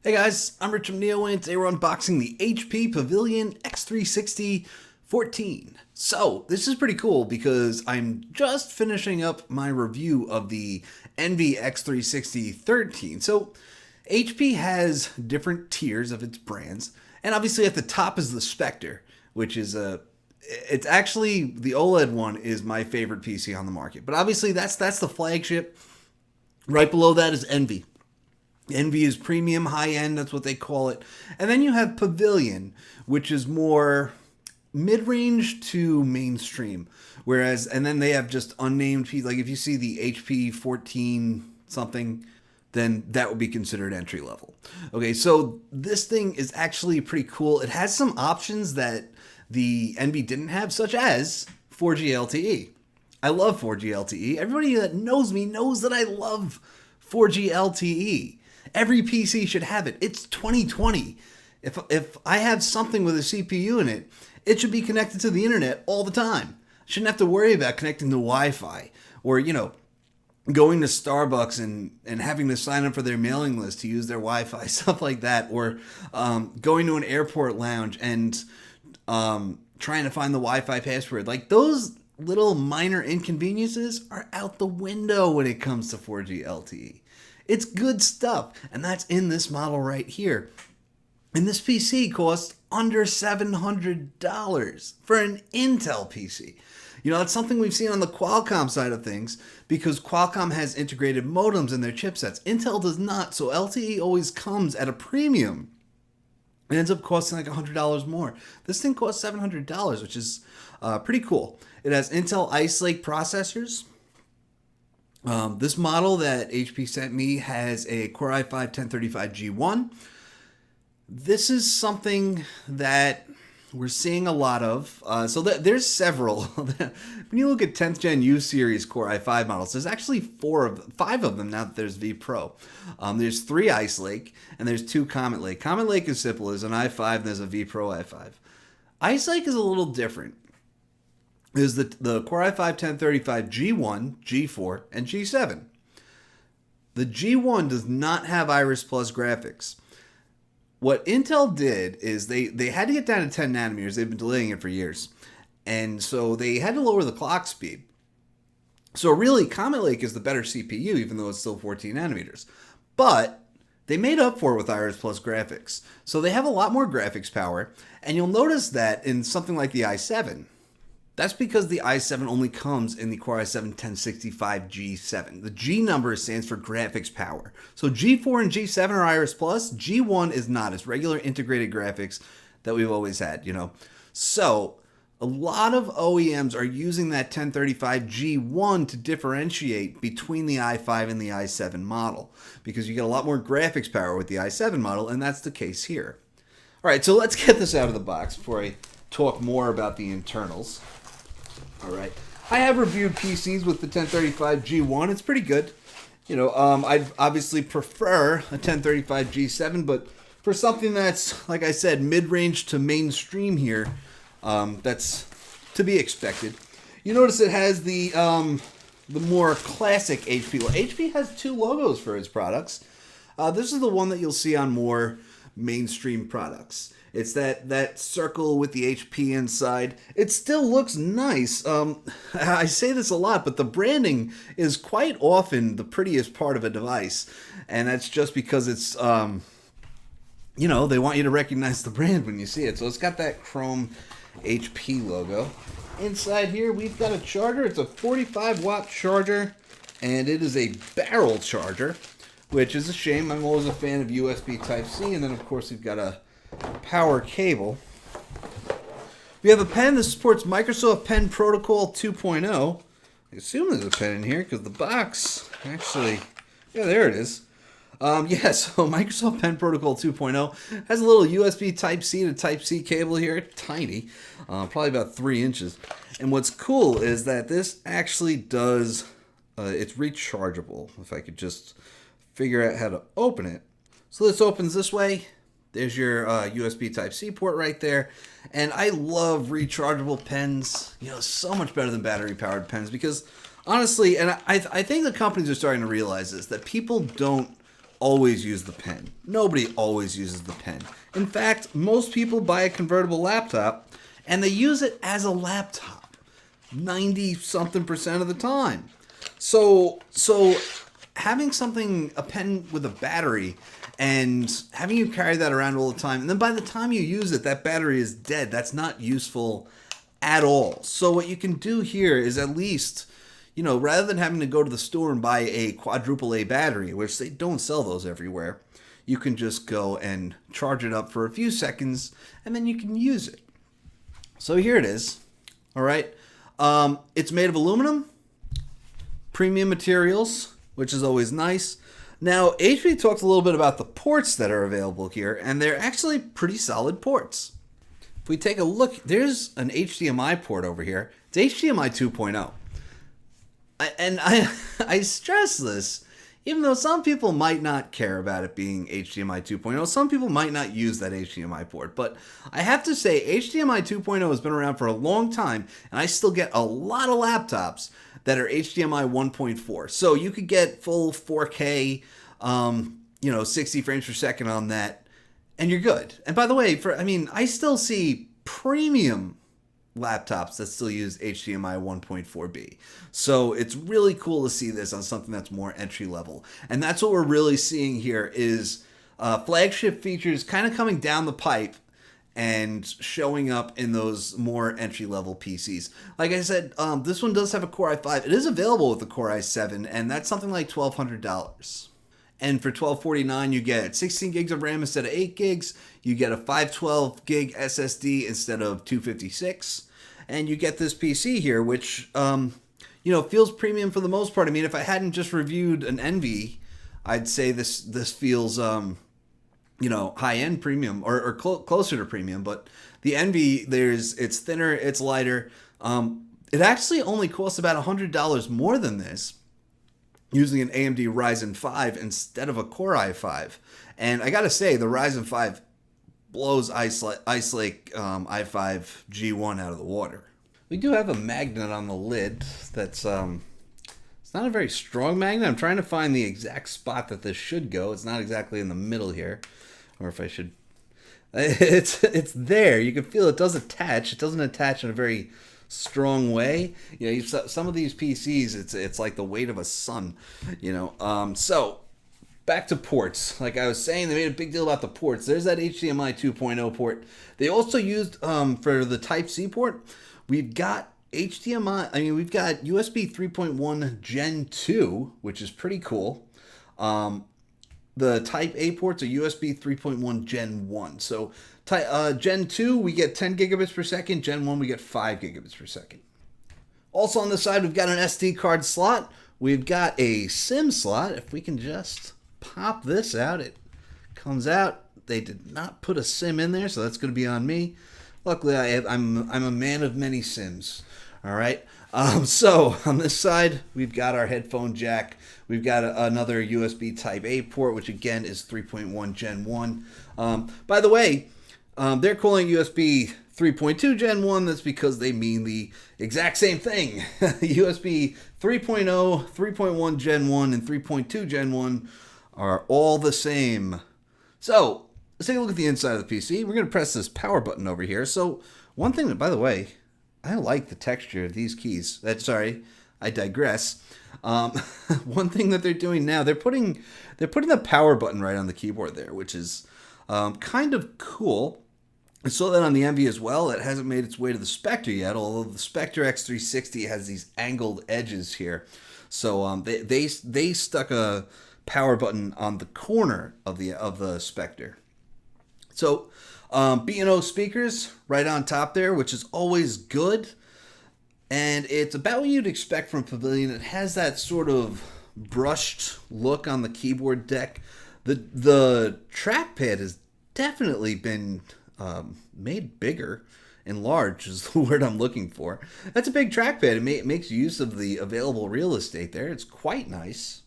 Hey guys, I'm Rich from Neo, and today we're unboxing the HP Pavilion x360 14. So, this is pretty cool because I'm just finishing up my review of the Envy x360 13. So, HP has different tiers of its brands, and obviously at the top is the Spectre, which is it's actually the OLED one is my favorite PC on the market. But obviously that's the flagship. Right below that is Envy. Envy is premium, high end, that's what they call it. And then you have Pavilion, which is more mid-range to mainstream. Whereas, and then they have just unnamed pieces. Like if you see the HP 14 something, then that would be considered entry level. Okay, so this thing is actually pretty cool. It has some options that the Envy didn't have, such as 4G LTE. I love 4G LTE. Everybody that knows me knows that I love 4G LTE. Every PC should have it. It's 2020. If I have something with a CPU in it, it should be connected to the internet all the time. Shouldn't have to worry about connecting to Wi-Fi or, going to Starbucks and having to sign up for their mailing list to use their Wi-Fi, stuff like that. Or going to an airport lounge and trying to find the Wi-Fi password. Like those little minor inconveniences are out the window when it comes to 4G LTE. It's good stuff, and that's in this model right here. And this PC costs under $700 for an Intel PC. That's something we've seen on the Qualcomm side of things because Qualcomm has integrated modems in their chipsets. Intel does not, so LTE always comes at a premium. It ends up costing like $100 more. This thing costs $700, which is pretty cool. It has Intel Ice Lake processors. This model that HP sent me has a Core i5-1035G1. This is something that we're seeing a lot of. There's several. When you look at 10th Gen U series Core i5 models, there's actually 5 of them now that there's V Pro. There's 3 Ice Lake, and there's 2 Comet Lake. Comet Lake is simple. There's an i5, and there's a V Pro i5. Ice Lake is a little different. Is the Core i5-1035 G1, G4, and G7. The G1 does not have Iris Plus graphics. What Intel did is they had to get down to 10 nanometers. They've been delaying it for years. And so they had to lower the clock speed. So really, Comet Lake is the better CPU, even though it's still 14 nanometers. But they made up for it with Iris Plus graphics. So they have a lot more graphics power. And you'll notice that in something like the i7, that's because the i7 only comes in the Core i7-1065G7. The G number stands for graphics power. So G4 and G7 are Iris Plus. G1 is not. It's regular integrated graphics that we've always had, So a lot of OEMs are using that 1035G1 to differentiate between the i5 and the i7 model because you get a lot more graphics power with the i7 model, and that's the case here. All right, so let's get this out of the box before I talk more about the internals. All right, I have reviewed PCs with the 1035G1. It's pretty good. I'd obviously prefer a 1035G7, but for something that's, like I said, mid-range to mainstream here, that's to be expected. You notice it has the more classic HP. Well, HP has 2 logos for its products. This is the one that you'll see on more mainstream products. It's that circle with the HP inside. It still looks nice. I say this a lot, but the branding is quite often the prettiest part of a device. And that's just because it's, they want you to recognize the brand when you see it. So it's got that chrome HP logo. Inside here, we've got a charger. It's a 45-watt charger, and it is a barrel charger, which is a shame. I'm always a fan of USB Type-C. And then, of course, we've got a power cable. We have a pen that supports Microsoft Pen Protocol 2.0. I assume there's a pen in here because the box actually, yeah, there it is. So Microsoft Pen Protocol 2.0 has a little USB Type-C to Type-C cable here, tiny, probably about 3 inches. And what's cool is that this actually does, it's rechargeable. If I could just figure out how to open it. So this opens this way. There's your USB Type-C port right there. And I love rechargeable pens, so much better than battery-powered pens because honestly, and I think the companies are starting to realize this, that people don't always use the pen. Nobody always uses the pen. In fact, most people buy a convertible laptop and they use it as a laptop 90-something% of the time. So having a pen with a battery and having you carry that around all the time, and then by the time you use it, that battery is dead. That's not useful at all. So what you can do here is at least, rather than having to go to the store and buy a quadruple A battery, which they don't sell those everywhere, you can just go and charge it up for a few seconds and then you can use it. So here it is. All right. It's made of aluminum, premium materials, which is always nice. Now, HP talks a little bit about the ports that are available here, and they're actually pretty solid ports. If we take a look, there's an HDMI port over here. It's HDMI 2.0. And I stress this, even though some people might not care about it being HDMI 2.0, some people might not use that HDMI port. But I have to say, HDMI 2.0 has been around for a long time, and I still get a lot of laptops that are HDMI 1.4. So you could get full 4K, 60 frames per second on that, and you're good. And by the way, I still see premium laptops that still use HDMI 1.4b. So it's really cool to see this on something that's more entry level. And that's what we're really seeing here is flagship features kind of coming down the pipe and showing up in those more entry-level PCs. Like I said, this one does have a Core i5. It is available with the Core i7, and that's something like $1,200. And for $1,249, you get 16 gigs of RAM instead of 8 gigs. You get a 512 gig SSD instead of 256. And you get this PC here, which, feels premium for the most part. I mean, if I hadn't just reviewed an Envy, I'd say this feels... high-end premium or closer to premium, but the Envy, it's thinner, it's lighter. It actually only costs about $100 more than this using an AMD Ryzen 5 instead of a Core i5. And I gotta say, the Ryzen 5 blows Ice Lake i5 G1 out of the water. We do have a magnet on the lid that's it's not a very strong magnet. I'm trying to find the exact spot that this should go. It's not exactly in the middle here. Or if I should... It's there. You can feel it does attach. It doesn't attach in a very strong way. Some of these PCs, it's like the weight of a sun. So, back to ports. Like I was saying, they made a big deal about the ports. There's that HDMI 2.0 port. They also used, for the Type-C port, we've got we've got USB 3.1 Gen 2, which is pretty cool. The Type A ports are USB 3.1 Gen 1. So Gen 2, we get 10 gigabits per second. Gen 1, we get 5 gigabits per second. Also on the side, we've got an SD card slot. We've got a SIM slot. If we can just pop this out, it comes out. They did not put a SIM in there, so that's going to be on me. Luckily, I'm a man of many SIMs. All right. So on this side, we've got our headphone jack. We've got another USB Type A port, which again is 3.1 Gen 1. By the way, they're calling USB 3.2 Gen 1. That's because they mean the exact same thing. USB 3.0, 3.1 Gen 1, and 3.2 Gen 1 are all the same. So let's take a look at the inside of the PC. We're going to press this power button over here. So one thing that, by the way, I like the texture of these keys. I digress. One thing that they're doing now, they're putting the power button right on the keyboard there, which is kind of cool. I saw that on the Envy as well. It hasn't made its way to the Spectre yet, although the Spectre x360 has these angled edges here. So they stuck a power button on the corner of the Spectre. So B&O speakers right on top there, which is always good. And it's about what you'd expect from Pavilion. It has that sort of brushed look on the keyboard deck. The trackpad has definitely been made bigger. Enlarged is the word I'm looking for. That's a big trackpad. It makes use of the available real estate there. It's quite nice.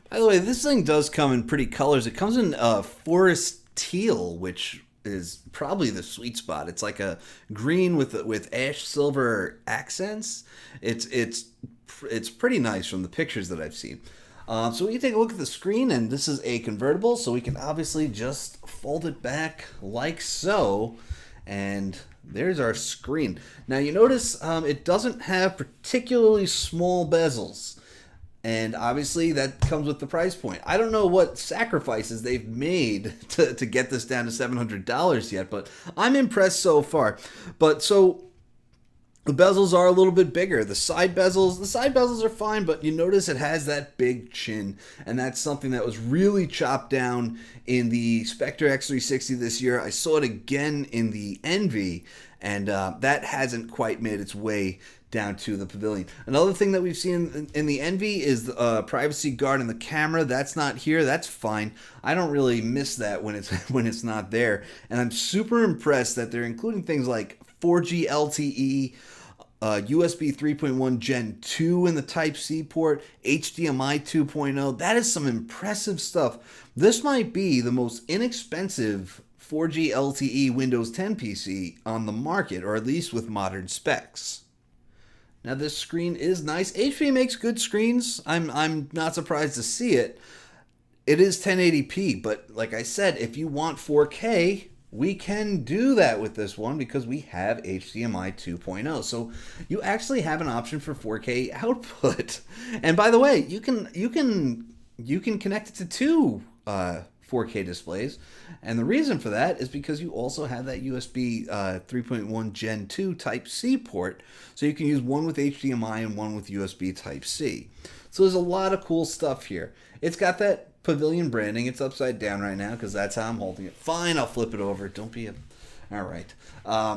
By the way, this thing does come in pretty colors. It comes in forest teal, which is probably the sweet spot. It's like a green with ash silver accents. It's pretty nice from the pictures that I've seen. So we can take a look at the screen, and this is a convertible, so we can obviously just fold it back like so, and there's our screen. Now you notice it doesn't have particularly small bezels, and obviously that comes with the price point. I don't know what sacrifices they've made to get this down to $700 yet, but I'm impressed so far. But so the bezels are a little bit bigger. The side bezels are fine, but you notice it has that big chin, and that's something that was really chopped down in the Spectre X360 this year. I saw it again in the Envy, and that hasn't quite made its way down to the Pavilion. Another thing that we've seen in the Envy is the privacy guard in the camera. That's not here. That's fine. I don't really miss that when it's when it's not there, and I'm super impressed that they're including things like 4G LTE, USB 3.1 Gen 2 in the Type-C port, HDMI 2.0. That is some impressive stuff. This might be the most inexpensive 4G LTE Windows 10 PC on the market, or at least with modern specs. Now this screen is nice. HP makes good screens. I'm not surprised to see it. It is 1080p, but like I said, if you want 4K, we can do that with this one because we have HDMI 2.0. So you actually have an option for 4K output. And by the way, you can connect it to two 4K displays. And the reason for that is because you also have that USB 3.1 Gen 2 Type-C port. So you can use one with HDMI and one with USB Type-C. So there's a lot of cool stuff here. It's got that Pavilion branding. It's upside down right now because that's how I'm holding it. Fine, I'll flip it over. Don't be a... All right.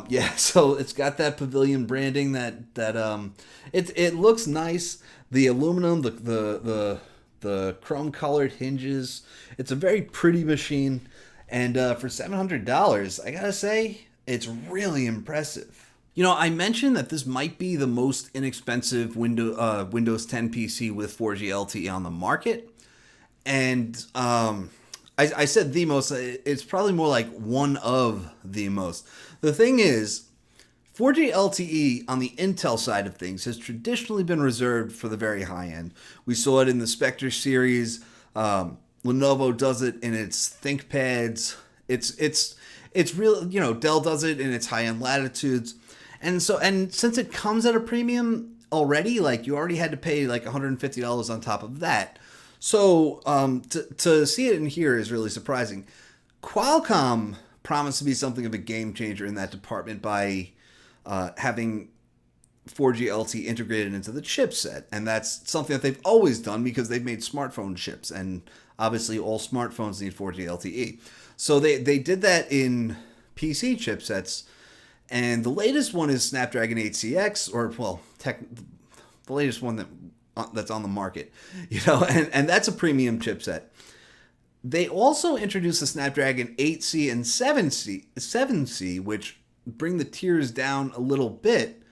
Yeah, so it's got that Pavilion branding that it looks nice. The aluminum, the chrome colored hinges. It's a very pretty machine. And for $700, I gotta say, it's really impressive. You know, I mentioned that this might be the most inexpensive Windows 10 PC with 4G LTE on the market. And I said the most. It's probably more like one of the most. The thing is, 4G LTE on the Intel side of things has traditionally been reserved for the very high end. We saw it in the Spectre series. Lenovo does it in its ThinkPads. It's real. You know, Dell does it in its high-end latitudes. And since it comes at a premium already, like you already had to pay like $150 on top of that. So to see it in here is really surprising. Qualcomm promised to be something of a game changer in that department by having 4G LTE integrated into the chipset. And that's something that they've always done because they've made smartphone chips. And obviously all smartphones need 4G LTE. So they did that in PC chipsets. And the latest one is Snapdragon 8CX, or well, the latest one that's on the market, you know, and that's a premium chipset. They also introduced the Snapdragon 8C and 7C, which bring the tiers down a little bit,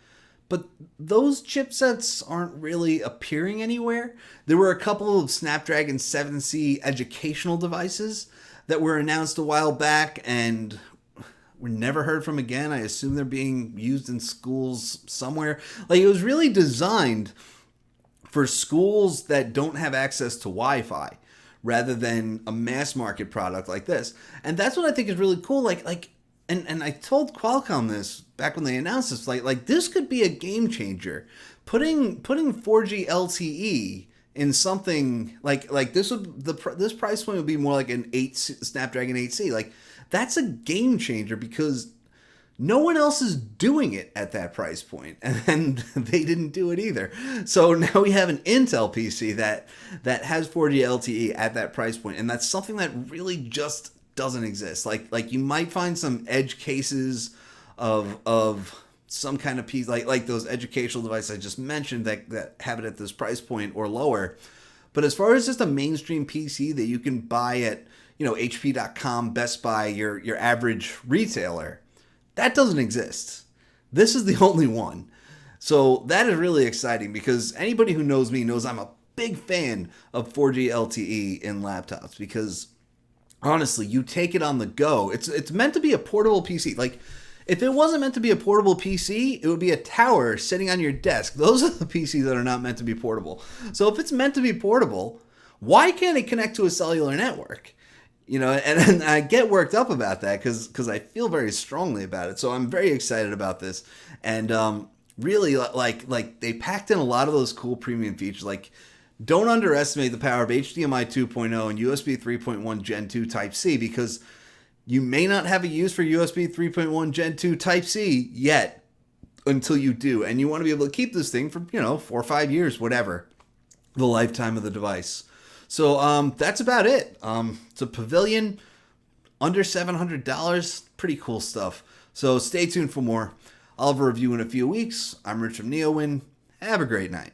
but those chipsets aren't really appearing anywhere. There were a couple of Snapdragon 7C educational devices that were announced a while back and were never heard from again. I assume they're being used in schools somewhere. Like, it was really designed for schools that don't have access to Wi-Fi, rather than a mass market product like this. And that's what I think is really cool. And I told Qualcomm this back when they announced this, like this could be a game changer. Putting 4G LTE in something like this this price point would be more like an Snapdragon 8C. Like, that's a game changer because no one else is doing it at that price point, and they didn't do it either. So now we have an Intel PC that has 4G LTE at that price point, and that's something that really just doesn't exist. Like you might find some edge cases of some kind of piece, like those educational devices I just mentioned that have it at this price point or lower. But as far as just a mainstream PC that you can buy at, you know, HP.com, Best Buy, your average retailer, that doesn't exist. This is the only one. So that is really exciting because anybody who knows me knows I'm a big fan of 4G LTE in laptops because honestly, you take it on the go. It's meant to be a portable PC. Like, if it wasn't meant to be a portable PC, it would be a tower sitting on your desk. Those are the PCs that are not meant to be portable. So if it's meant to be portable, why can't it connect to a cellular network? And I get worked up about that because I feel very strongly about it. So I'm very excited about this, and really like they packed in a lot of those cool premium features. Like, don't underestimate the power of HDMI 2.0 and USB 3.1 Gen 2 Type C, because you may not have a use for USB 3.1 Gen 2 Type C yet until you do, and you want to be able to keep this thing for 4 or 5 years, whatever the lifetime of the device. So that's about it. It's a Pavilion, under $700. Pretty cool stuff. So stay tuned for more. I'll have a review in a few weeks. I'm Rich from NeoWin. Have a great night.